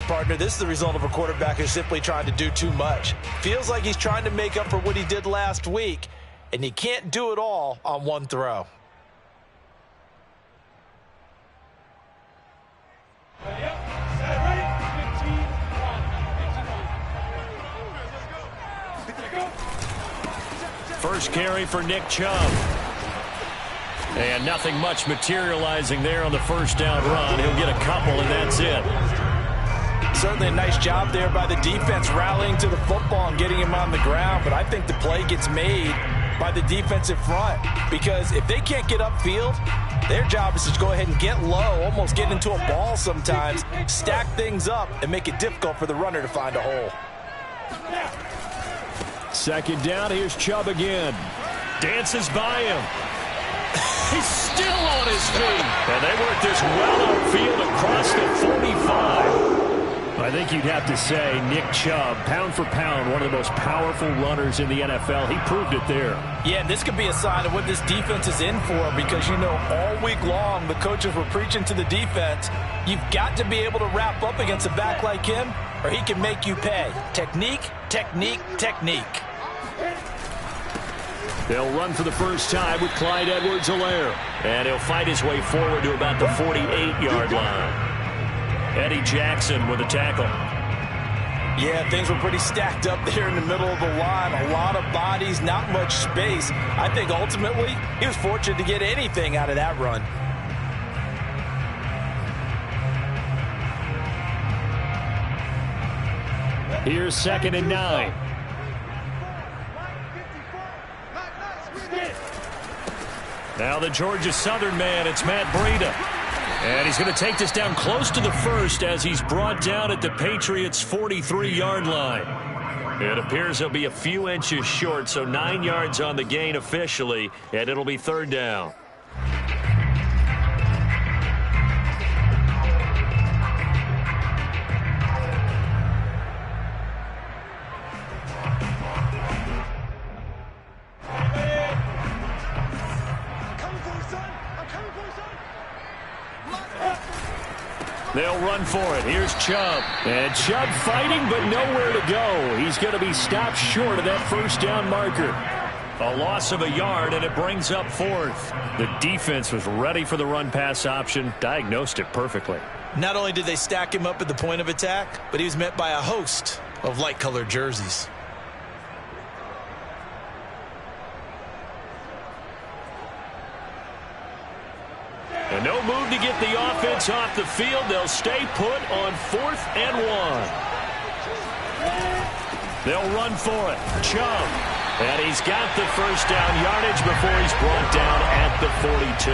partner, this is the result of a quarterback who's simply trying to do too much. Feels like he's trying to make up for what he did last week, and he can't do it all on one throw. First carry for Nick Chubb. And nothing much materializing there on the first down run. He'll get a couple, and that's it. Certainly a nice job there by the defense rallying to the football and getting him on the ground, but I think the play gets made by the defensive front because if they can't get upfield, their job is to go ahead and get low, almost get into a ball sometimes, stack things up, and make it difficult for the runner to find a hole. Second down, here's Chubb again. Dances by him. He's still on his feet. And they work this well upfield across the 45. I think you'd have to say Nick Chubb, pound for pound, one of the most powerful runners in the NFL. He proved it there. Yeah, and this could be a sign of what this defense is in for because, you know, all week long the coaches were preaching to the defense, you've got to be able to wrap up against a back like him or he can make you pay. Technique, technique, technique. They'll run for the first time with Clyde Edwards-Helaire. And he'll fight his way forward to about the 48-yard line. Eddie Jackson with a tackle. Yeah, things were pretty stacked up there in the middle of the line. A lot of bodies, not much space. I think ultimately he was fortunate to get anything out of that run. Here's 2nd and 9. Now the Georgia Southern man, it's Matt Breida. And he's going to take this down close to the first as he's brought down at the Patriots' 43-yard line. It appears he'll be a few inches short, so 9 yards on the gain officially, and it'll be 3rd down. They'll run for it. Here's Chubb. And Chubb fighting, but nowhere to go. He's going to be stopped short of that first down marker. A loss of a yard, and it brings up 4th. The defense was ready for the run-pass option, diagnosed it perfectly. Not only did they stack him up at the point of attack, but he was met by a host of light-colored jerseys. And no move to get the offense off the field. They'll stay put on 4th and 1. They'll run for it. Chubb. And he's got the first down yardage before he's brought down at the 42.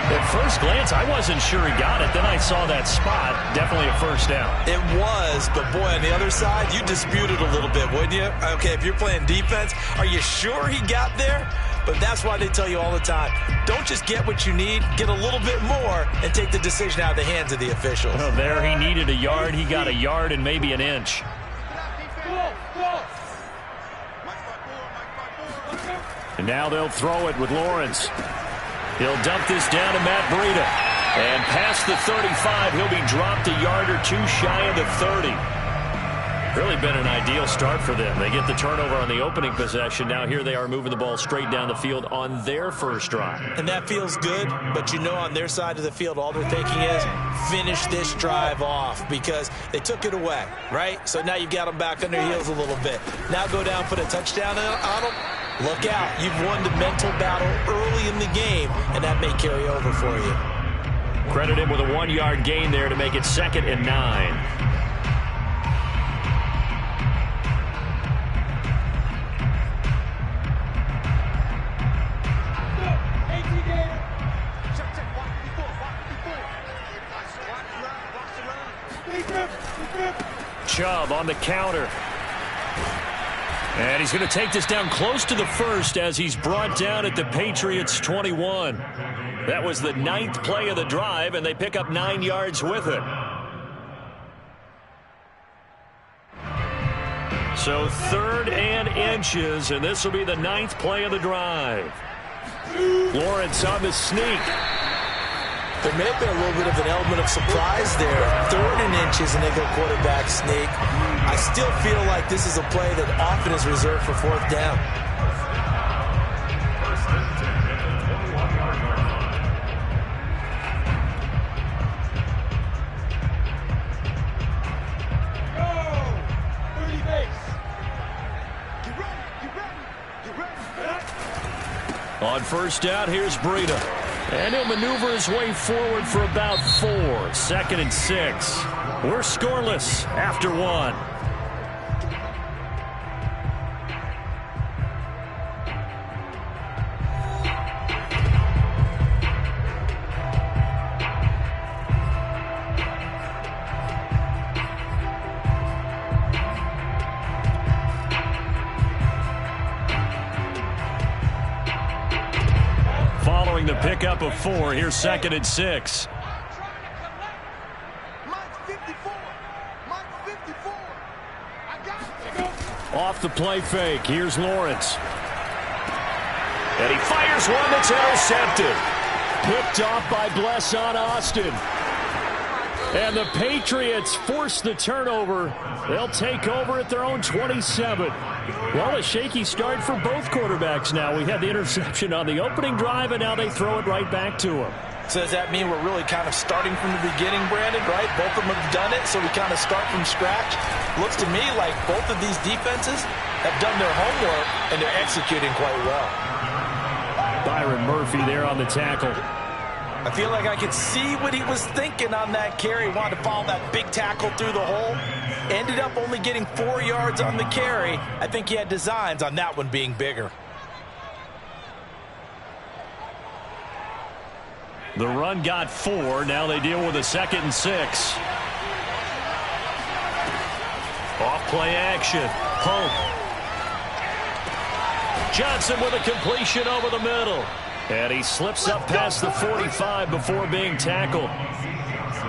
At first glance, I wasn't sure he got it. Then I saw that spot. Definitely a first down. It was, but boy, on the other side, you disputed a little bit, wouldn't you? Okay, if you're playing defense, are you sure he got there? But that's why they tell you all the time, don't just get what you need, get a little bit more, and take the decision out of the hands of the officials. Well, there he needed a yard. He got a yard and maybe an inch. And now they'll throw it with Lawrence. He'll dump this down to Matt Breida. And past the 35, he'll be dropped a yard or two shy of the 30. Really been an ideal start for them. They get the turnover on the opening possession. Now here they are moving the ball straight down the field on their first drive. And that feels good, but you know on their side of the field, all they're thinking is finish this drive off because they took it away, right? So now you've got them back on their heels a little bit. Now go down, put a touchdown on them. Look out. You've won the mental battle early in the game, and that may carry over for you. Credit him with a 1-yard gain there to make it 2nd and 9. Chubb on the counter. And he's going to take this down close to the first as he's brought down at the Patriots' 21. That was the 9th play of the drive, and they pick up 9 yards with it. So 3rd and inches, and this will be the 9th play of the drive. Lawrence on the sneak. There may have been a little bit of an element of surprise there. 3rd and inches, and they go quarterback sneak. I still feel like this is a play that often is reserved for 4th down. On 1st down, here's Breida. And he'll maneuver his way forward for about 4. 2nd and 6. We're scoreless after 1. Following the pickup of 4, here's 2nd and 6. Off the play fake, here's Lawrence. And he fires one that's intercepted. Picked off by Blesson Austin. And the Patriots force the turnover. They'll take over at their own 27. Well, a shaky start for both quarterbacks now. We had the interception on the opening drive, and now they throw it right back to him. So does that mean we're really kind of starting from the beginning, Brandon, right? Both of them have done it, so we kind of start from scratch. Looks to me like both of these defenses have done their homework, and they're executing quite well. Byron Murphy there on the tackle. I feel like I could see what he was thinking on that carry. He wanted to follow that big tackle through the hole. Ended up only getting 4 yards on the carry. I think he had designs on that one being bigger. The run got 4. Now they deal with a 2nd and 6. Off play action. Pope. Johnson with a completion over the middle. And he slips up past the 45 before being tackled.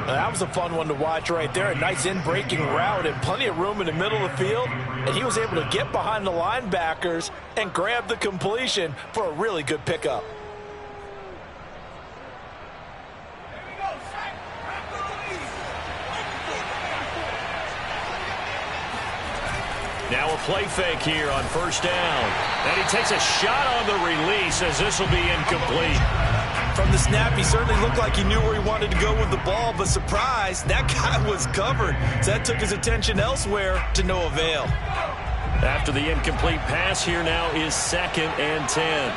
That was a fun one to watch right there. A nice in-breaking route and plenty of room in the middle of the field. And he was able to get behind the linebackers and grab the completion for a really good pickup. Now a play fake here on 1st down. And he takes a shot on the release as this will be incomplete. From the snap, he certainly looked like he knew where he wanted to go with the ball, but surprise, that guy was covered. So that took his attention elsewhere to no avail. After the incomplete pass, here now is 2nd and 10.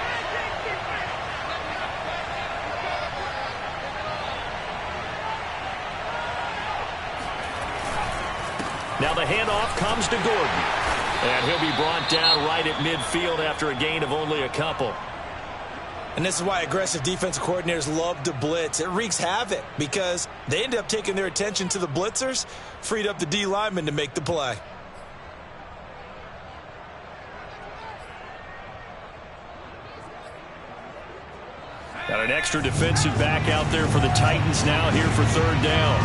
Now the handoff comes to Gordon. And he'll be brought down right at midfield after a gain of only a couple. And this is why aggressive defensive coordinators love to blitz. It wreaks havoc because they end up taking their attention to the blitzers, freed up the D lineman to make the play. Got an extra defensive back out there for the Titans now here for 3rd down.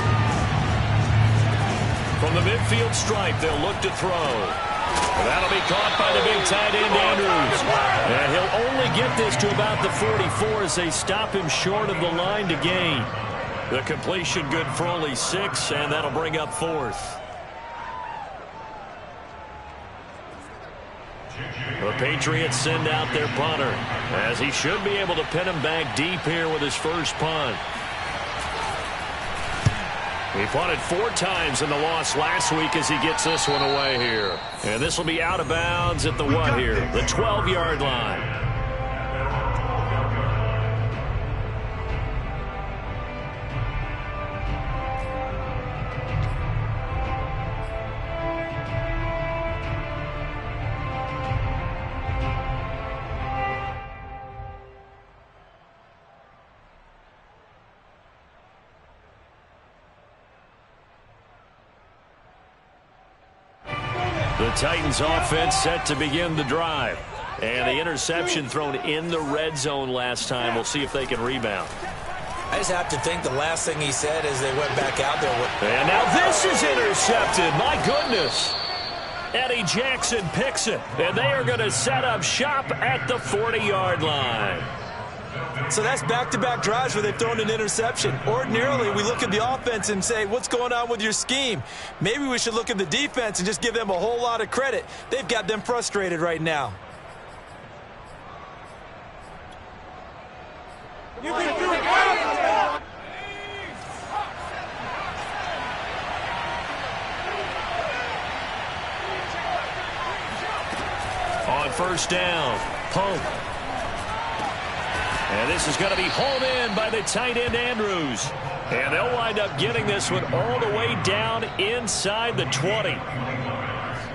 From the midfield stripe, they'll look to throw. That'll be caught by the big tight end, Andrews. And he'll only get this to about the 44 as they stop him short of the line to gain. The completion good for only 6, and that'll bring up 4th. The Patriots send out their punter, as he should be able to pin him back deep here with his first punt. He punted 4 times in the loss last week as he gets this one away here. And this will be out of bounds at the what here? The 12-yard line. The Titans offense set to begin the drive. And the interception thrown in the red zone last time. We'll see if they can rebound. I just have to think the last thing he said as they went back out there. And now this is intercepted. My goodness. Eddie Jackson picks it. And they are going to set up shop at the 40-yard line. So that's back-to-back drives where they've thrown an interception. Ordinarily, we look at the offense and say, what's going on with your scheme? Maybe we should look at the defense and just give them a whole lot of credit. They've got them frustrated right now. On first down, Pope. And this is going to be hauled in by the tight end, Andrews. And they'll wind up getting this one all the way down inside the 20.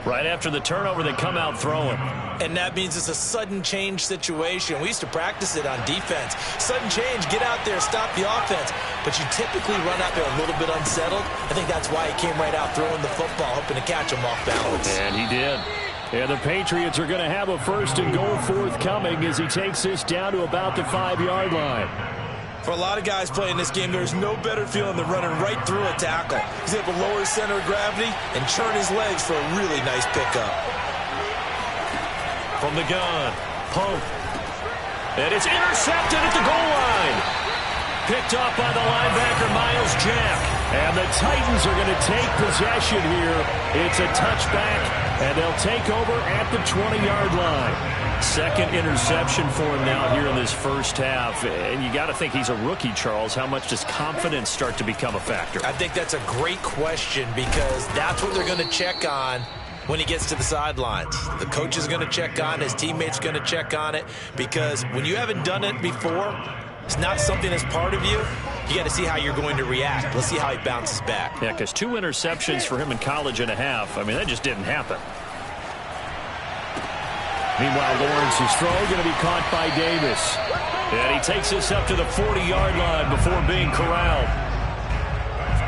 Right after the turnover, they come out throwing. And that means it's a sudden change situation. We used to practice it on defense. Sudden change, get out there, stop the offense. But you typically run out there a little bit unsettled. I think that's why he came right out throwing the football, hoping to catch him off balance. And he did. And the Patriots are going to have a first and goal forthcoming as he takes this down to about the 5-yard line. For a lot of guys playing this game, there's no better feeling than running right through a tackle. He's able to lower his center of gravity and churn his legs for a really nice pickup. From the gun, Pope. And it's intercepted at the goal line. Picked off by the linebacker, Myles Jack. And the Titans are going to take possession here. It's a touchback, and they'll take over at the 20-yard line. Second interception for him now here in this first half. And you got to think he's a rookie, Charles. How much does confidence start to become a factor? I think that's a great question because that's what they're going to check on when he gets to the sidelines. The coach is going to check on, his teammates going to check on it, because when you haven't done it before, it's not something that's part of you. You got to see how you're going to react. Let's see how he bounces back. Yeah, because 2 interceptions for him in college and a half. I mean, that just didn't happen. Meanwhile, Lawrence's throw going to be caught by Davis. And he takes this up to the 40-yard line before being corralled.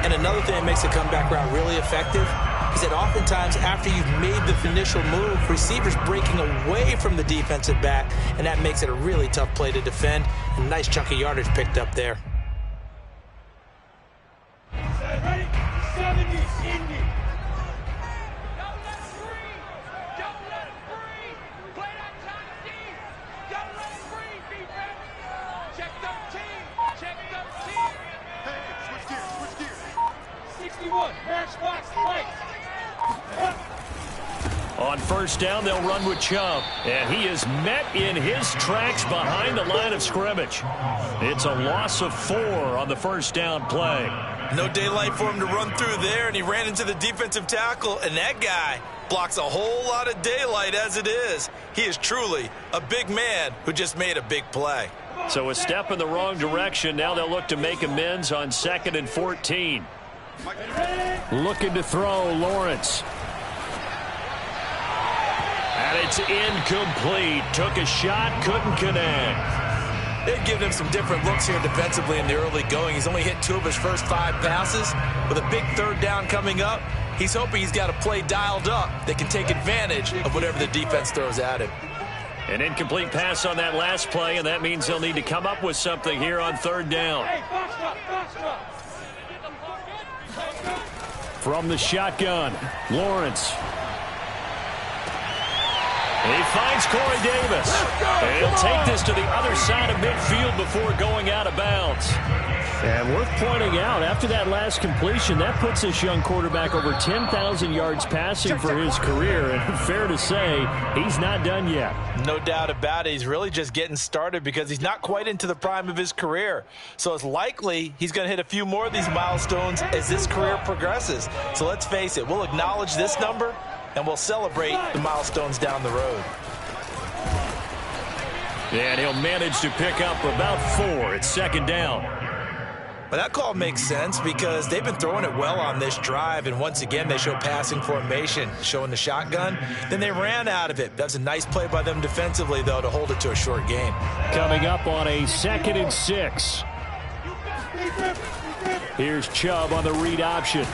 And another thing that makes the comeback route really effective is that oftentimes after you've made the initial move, receivers breaking away from the defensive back, and that makes it a really tough play to defend. And a nice chunk of yardage picked up there. On first down, they'll run with Chubb. And he is met in his tracks behind the line of scrimmage. It's a loss of 4 on the first down play. No daylight for him to run through there, and he ran into the defensive tackle, and that guy blocks a whole lot of daylight as it is. He is truly a big man who just made a big play. So a step in the wrong direction. Now they'll look to make amends on 2nd and 14. Looking to throw, Lawrence. And it's incomplete. Took a shot, couldn't connect. They've given him some different looks here defensively in the early going. He's only hit 2 of his first 5 passes. With a big third down coming up, he's hoping he's got a play dialed up that can take advantage of whatever the defense throws at him. An incomplete pass on that last play, and that means they'll need to come up with something here on 3rd down. From the shotgun, Lawrence. He finds Corey Davis. And he'll take this to the other side of midfield before going out of bounds. And worth pointing out, after that last completion, that puts this young quarterback over 10,000 yards passing for his career. And fair to say, he's not done yet. No doubt about it. He's really just getting started because he's not quite into the prime of his career. So it's likely he's going to hit a few more of these milestones as this career progresses. So let's face it, we'll acknowledge this number and we'll celebrate the milestones down the road. And he'll manage to pick up about 4 at 2nd down. But that call makes sense because they've been throwing it well on this drive, and once again they show passing formation, showing the shotgun. Then they ran out of it. That's a nice play by them defensively, though, to hold it to a short gain. Coming up on a 2nd and 6. Here's Chubb on the read option.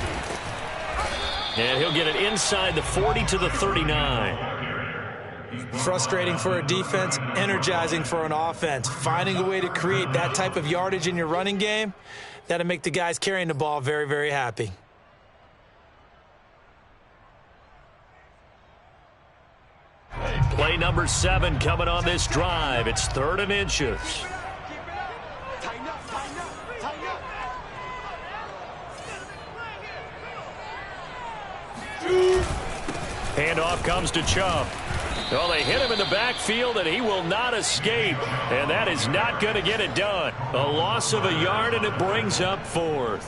And he'll get it inside the 40 to the 39. Frustrating for a defense, energizing for an offense. Finding a way to create that type of yardage in your running game, that'll make the guys carrying the ball very, very happy. Play number 7 coming on this drive. It's 3rd and inches. Handoff comes to Chubb. Well, they hit him in the backfield, and he will not escape. And that is not going to get it done. A loss of a yard, and it brings up 4th.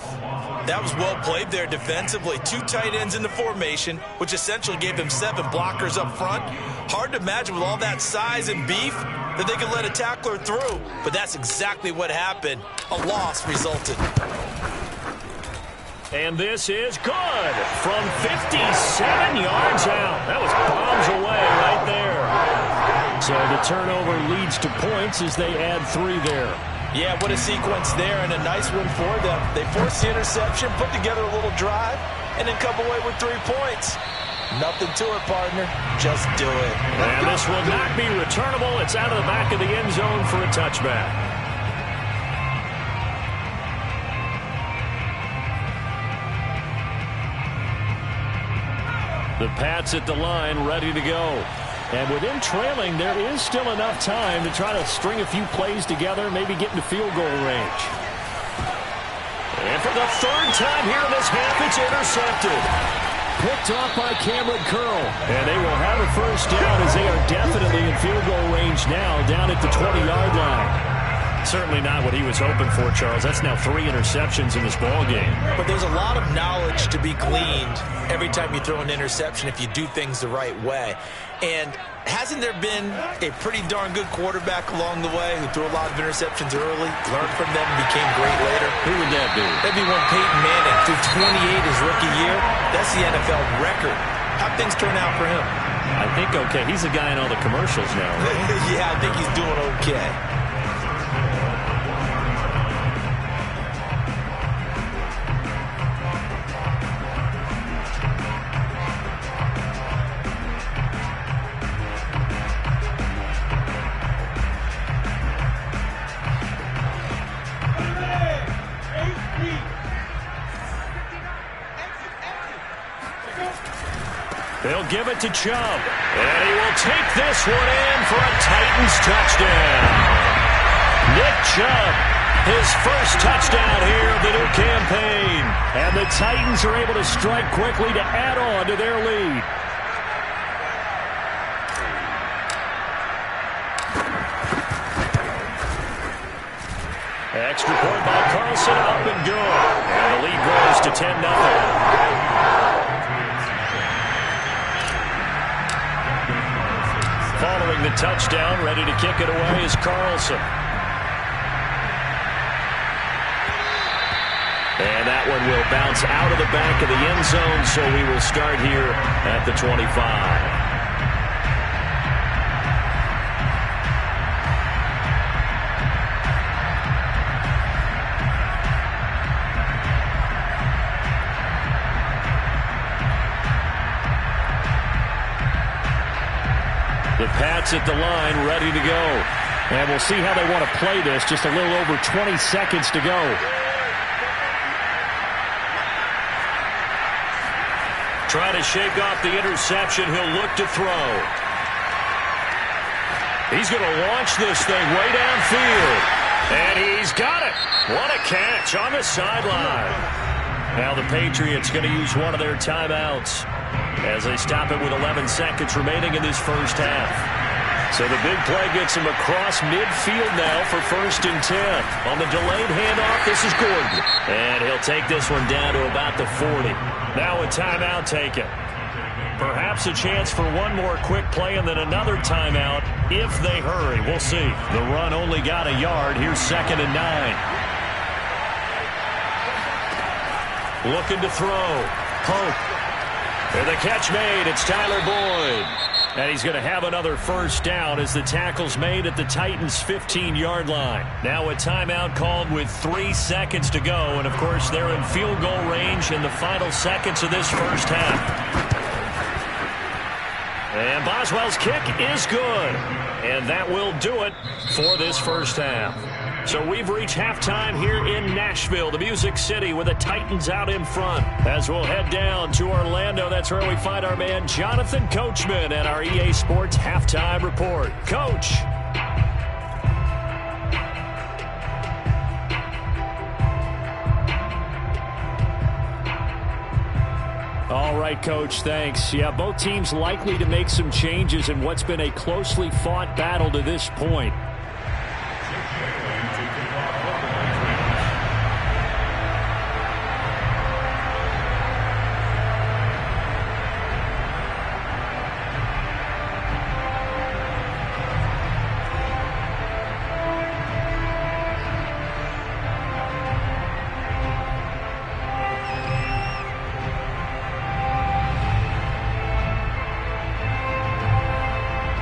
That was well played there defensively. 2 tight ends in the formation, which essentially gave them 7 blockers up front. Hard to imagine with all that size and beef that they could let a tackler through. But that's exactly what happened. A loss resulted. And this is good from 57 yards out. That was bombs away right there. So the turnover leads to points as they add 3 there. Yeah, what a sequence there, and a nice one for them. They forced the interception, put together a little drive, and then come away with 3 points. Nothing to it, partner. Just do it. And this will not be returnable. It's out of the back of the end zone for a touchback. The Pats at the line, ready to go. And with them trailing, there is still enough time to try to string a few plays together, maybe get into field goal range. And for the 3rd time here in this half, it's intercepted. Picked off by Cameron Curl. And they will have a first down as they are definitely in field goal range now, down at the 20-yard line. Certainly not what he was hoping for, Charles. That's now 3 interceptions in this ball game. But there's a lot of knowledge to be gleaned every time you throw an interception if you do things the right way. And hasn't there been a pretty darn good quarterback along the way who threw a lot of interceptions early, learned from them, and became great later? Who would that be? That'd be one Peyton Manning. Threw 28 his rookie year. That's the NFL record. How'd things turn out for him? I think okay. He's the guy in all the commercials now, right? Yeah, I think he's doing okay. They'll give it to Chubb. And he will take this one in for a Titans touchdown. Nick Chubb, his first touchdown here of the new campaign. And the Titans are able to strike quickly to add on to their lead. Extra point by Carlson, up and good. And the lead grows to 10-0. Following the touchdown, ready to kick it away is Carlson. And that one will bounce out of the back of the end zone, so we will start here at the 25. The Pats at the line, ready to go. And we'll see how they want to play this. Just a little over 20 seconds to go. Trying to shake off the interception. He'll look to throw. He's going to launch this thing way downfield. And he's got it. What a catch on the sideline. Now the Patriots going to use one of their timeouts as they stop it with 11 seconds remaining in this first half. So the big play gets him across midfield now for 1st and 10. On the delayed handoff, this is Gordon. And he'll take this one down to about the 40. Now a timeout taken. Perhaps a chance for one more quick play and then another timeout if they hurry. We'll see. The run only got a yard. Here's 2nd and 9. Looking to throw. Pope. And the catch made. It's Tyler Boyd. And he's going to have another first down as the tackle's made at the Titans' 15-yard line. Now a timeout called with 3 seconds to go. And, of course, they're in field goal range in the final seconds of this first half. And Boswell's kick is good. And that will do it for this first half. So we've reached halftime here in Nashville, the Music City, with the Titans out in front. As we'll head down to Orlando, that's where we find our man Jonathan Coachman and our EA Sports Halftime Report. Coach. All right, Coach, thanks. Yeah, both teams likely to make some changes in what's been a closely fought battle to this point.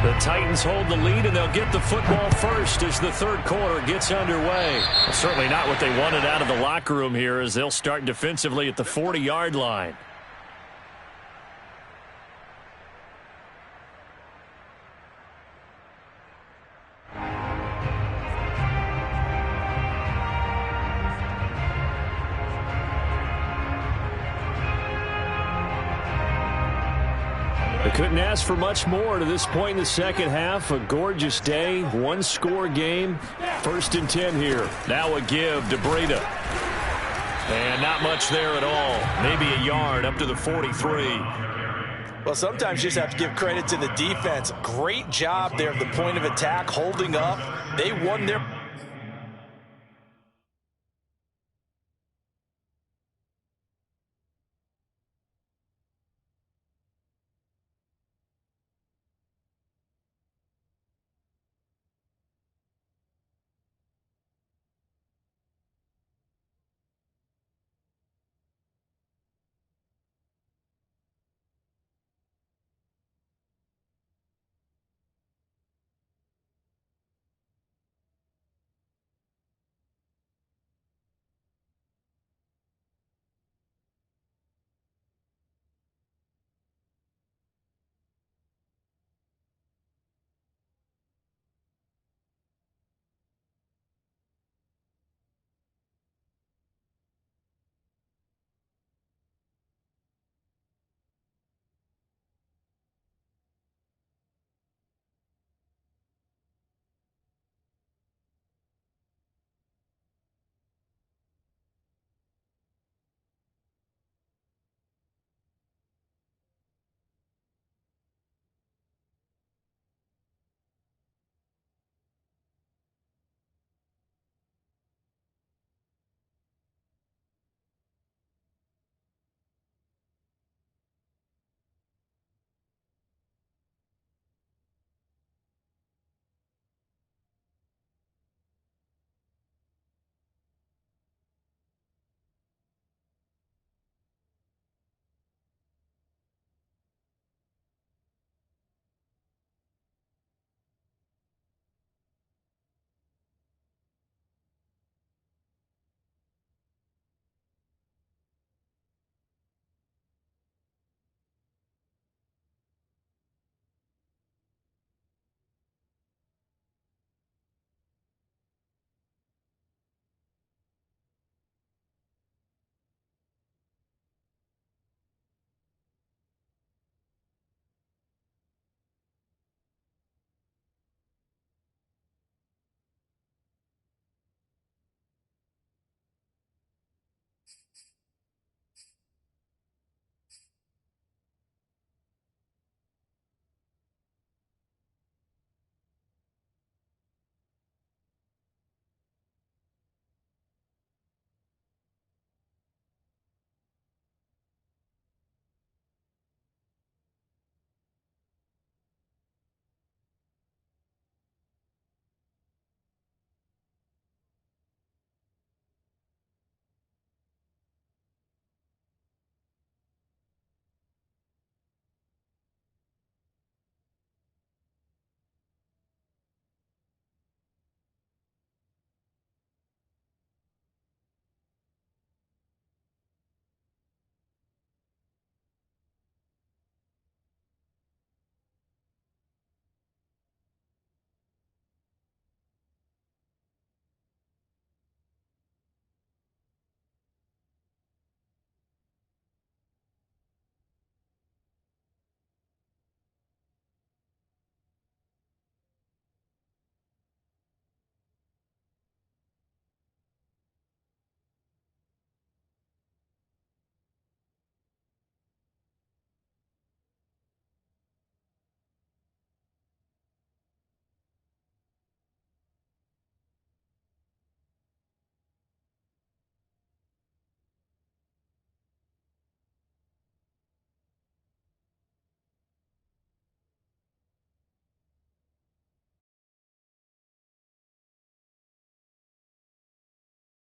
The Titans hold the lead, and they'll get the football first as the third quarter gets underway. Well, certainly not what they wanted out of the locker room here, as they'll start defensively at the 40-yard line. They couldn't ask for much more to this point in the second half. A gorgeous day, one-score game. 1st and 10 here. Now a give to Breida. And not much there at all. Maybe a yard up to the 43. Well, sometimes you just have to give credit to the defense. Great job there at the point of attack, holding up. They won their...